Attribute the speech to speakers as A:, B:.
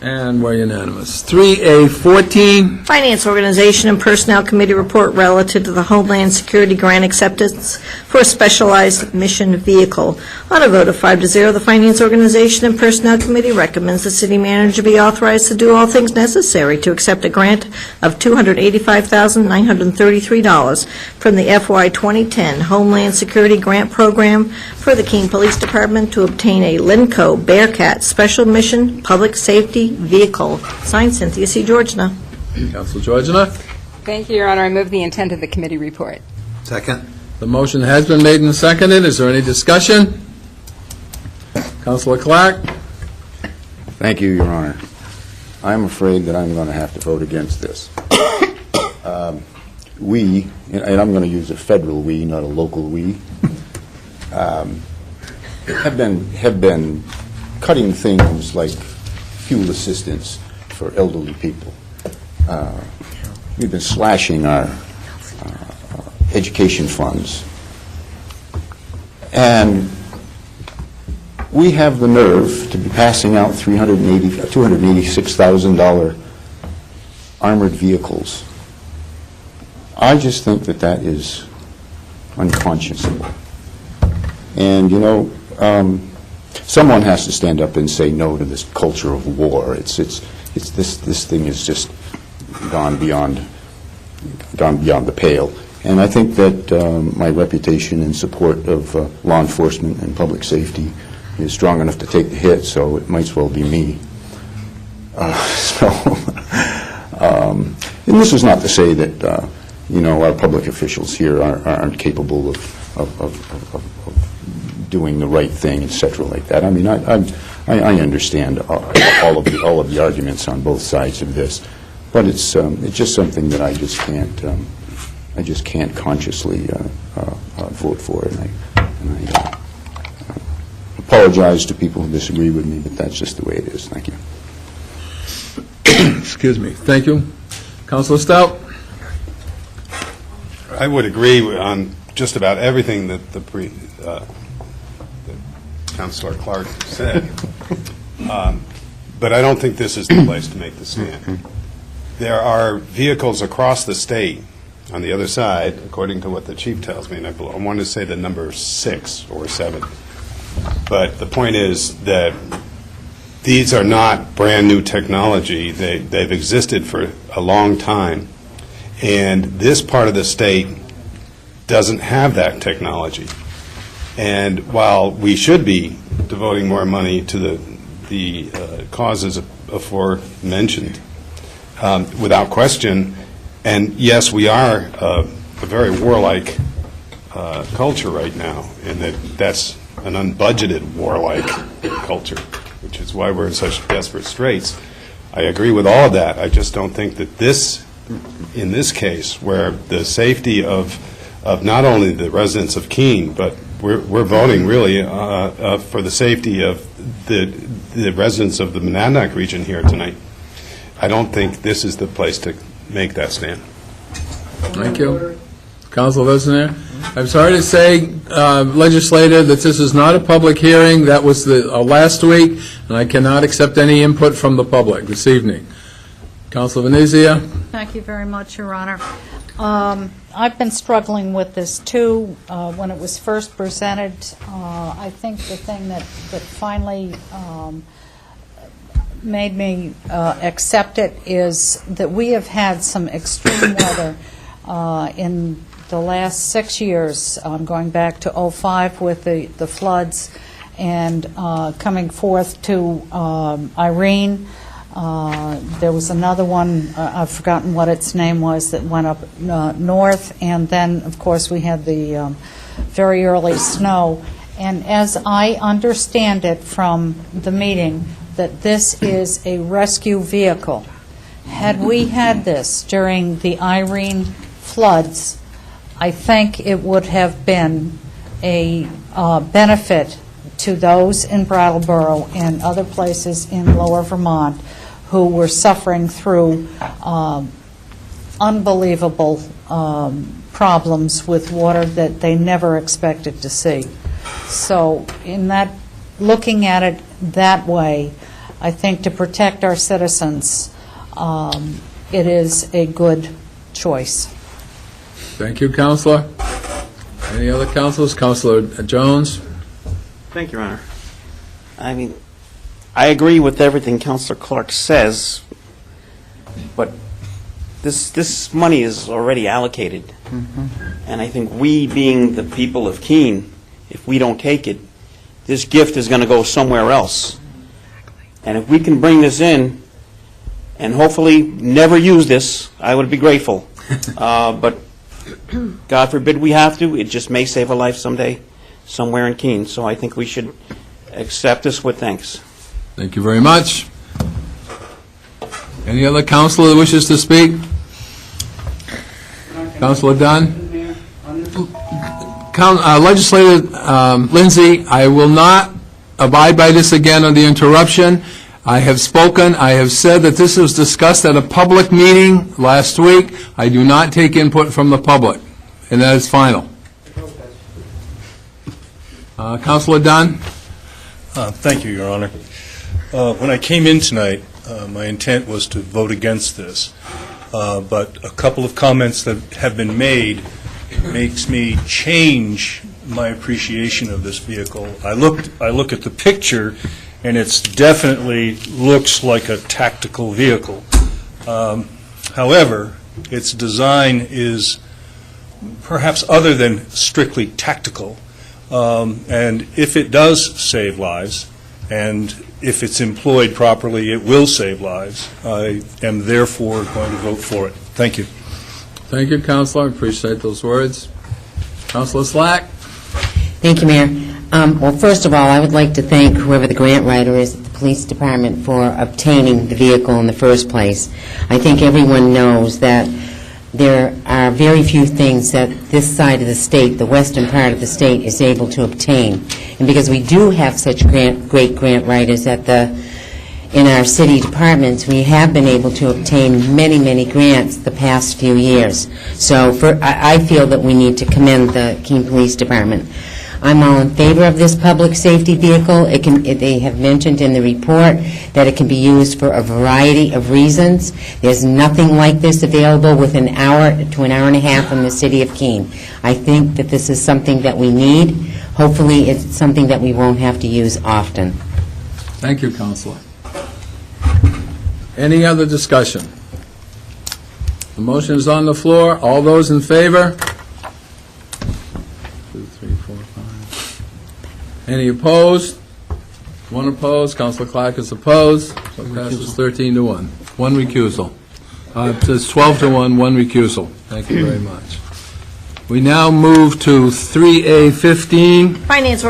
A: And we're unanimous. 3A14.
B: Finance, Organization, and Personnel Committee report relative to the Homeland Security grant acceptance for a specialized mission vehicle. On a vote of 5-0, the Finance, Organization, and Personnel Committee recommends the city manager be authorized to do all things necessary to accept a grant of $285,933 from the FY 2010 Homeland Security Grant Program for the Keene Police Department to obtain a Lenco BearCat Special Mission Public Safety Vehicle. Signed, Cynthia C. Georgina.
A: Council Georgina.
C: Thank you, Your Honor. I move the intent of the committee report.
D: Second.
A: The motion has been made and seconded. Is there any discussion? Councilor Clark.
E: Thank you, Your Honor. I'm afraid that I'm going to have to vote against this. We, and I'm going to use a federal we, not a local we, have been cutting things like fuel assistance for elderly people. We've been slashing our education funds. And we have the nerve to be passing out $286,000 armored vehicles. I just think that that is unconscionable. And, you know, someone has to stand up and say no to this culture of war. This thing has just gone beyond the pale. And I think that my reputation in support of law enforcement and public safety is strong enough to take the hit, so it might as well be me. And this is not to say that you know, our public officials here aren't capable of doing the right thing, etc., like that. I mean, I understand all of the arguments on both sides of this, but it's just something that I just can't consciously vote for, and I apologize to people who disagree with me, but that's just the way it is. Thank you.
A: Excuse me. Thank you. Councilor Stout.
F: I would agree on just about everything that that Councilor Clark said, but I don't think this is the place to make the stand. There are vehicles across the state on the other side, according to what the chief tells me, and I want to say the number 6 or 7. But the point is that these are not brand new technology. They've existed for a long time. And this part of the state doesn't have that technology. And while we should be devoting more money to the causes aforementioned, without question, and yes, we are a very warlike culture right now, and that's an unbudgeted warlike culture, which is why we're in such desperate straits. I agree with all of that. I just don't think that in this case, where the safety of not only the residents of Keene, but we're voting really for the safety of the residents of the Monadnock region here tonight. I don't think this is the place to make that stand.
A: Thank you. Council listener. I'm sorry to say, legislator, that this is not a public hearing. That was last week, and I cannot accept any input from the public this evening. Councilor Venezia.
G: Thank you very much, Your Honor. I've been struggling with this, too. When it was first presented, I think the thing that finally made me accept it is that we have had some extreme weather in the last 6 years, going back to '05 with the floods, and coming forth to Irene. There was another one, I've forgotten what its name was, that went up north, and then, of course, we had the very early snow. And as I understand it from the meeting, that this is a rescue vehicle. Had we had this during the Irene floods, I think it would have been a benefit to those in Brattleboro and other places in lower Vermont who were suffering through unbelievable problems with water that they never expected to see. So in that, looking at it that way, I think to protect our citizens, it is a good choice.
A: Thank you, Counselor. Any other counselors? Counselor Jones?
D: Thank you, Your Honor. I mean, I agree with everything Counselor Clark says, but this money is already allocated. And I think we, being the people of Keene, if we don't take it, this gift is going to go somewhere else. And if we can bring this in and hopefully never use this, I would be grateful. But God forbid we have to, it just may save a life someday somewhere in Keene. So I think we should accept this with thanks.
A: Thank you very much. Any other counselor that wishes to speak? Counselor Dunn? Legislator Lindsay, I will not abide by this again on the interruption. I have spoken. I have said that this was discussed at a public meeting last week. I do not take input from the public, and that is final. Counselor Dunn?
H: Thank you, Your Honor. When I came in tonight, my intent was to vote against this, but a couple of comments that have been made makes me change my appreciation of this vehicle. I look at the picture, and it definitely looks like a tactical vehicle. However, its design is perhaps other than strictly tactical. And if it does save lives, and if it's employed properly, it will save lives. I am therefore going to vote for it. Thank you.
A: Thank you, Counselor. I appreciate those words. Counselor Slack?
I: Thank you, Mayor. Well, first of all, I would like to thank whoever the grant writer is at the police department for obtaining the vehicle in the first place. I think everyone knows that there are very few things that this side of the state, the western part of the state, is able to obtain. And because we do have such great grant writers in our city departments, we have been able to obtain many, many grants the past few years. So I feel that we need to commend the Keene Police Department. I'm all in favor of this public safety vehicle. They have mentioned in the report that it can be used for a variety of reasons. There's nothing like this available within an hour to an hour and a half in the city of Keene. I think that this is something that we need. Hopefully, it's something that we won't have to use often.
A: Thank you, Counselor. Any other discussion? The motion is on the floor. All those in favor? 2, 3, 4, 5. Any opposed? One opposed. Counselor Clark is opposed. So it passes 13-1. One recusal. It says 12-1, one recusal. Thank you very much. We now move to 3A15.
B: Finance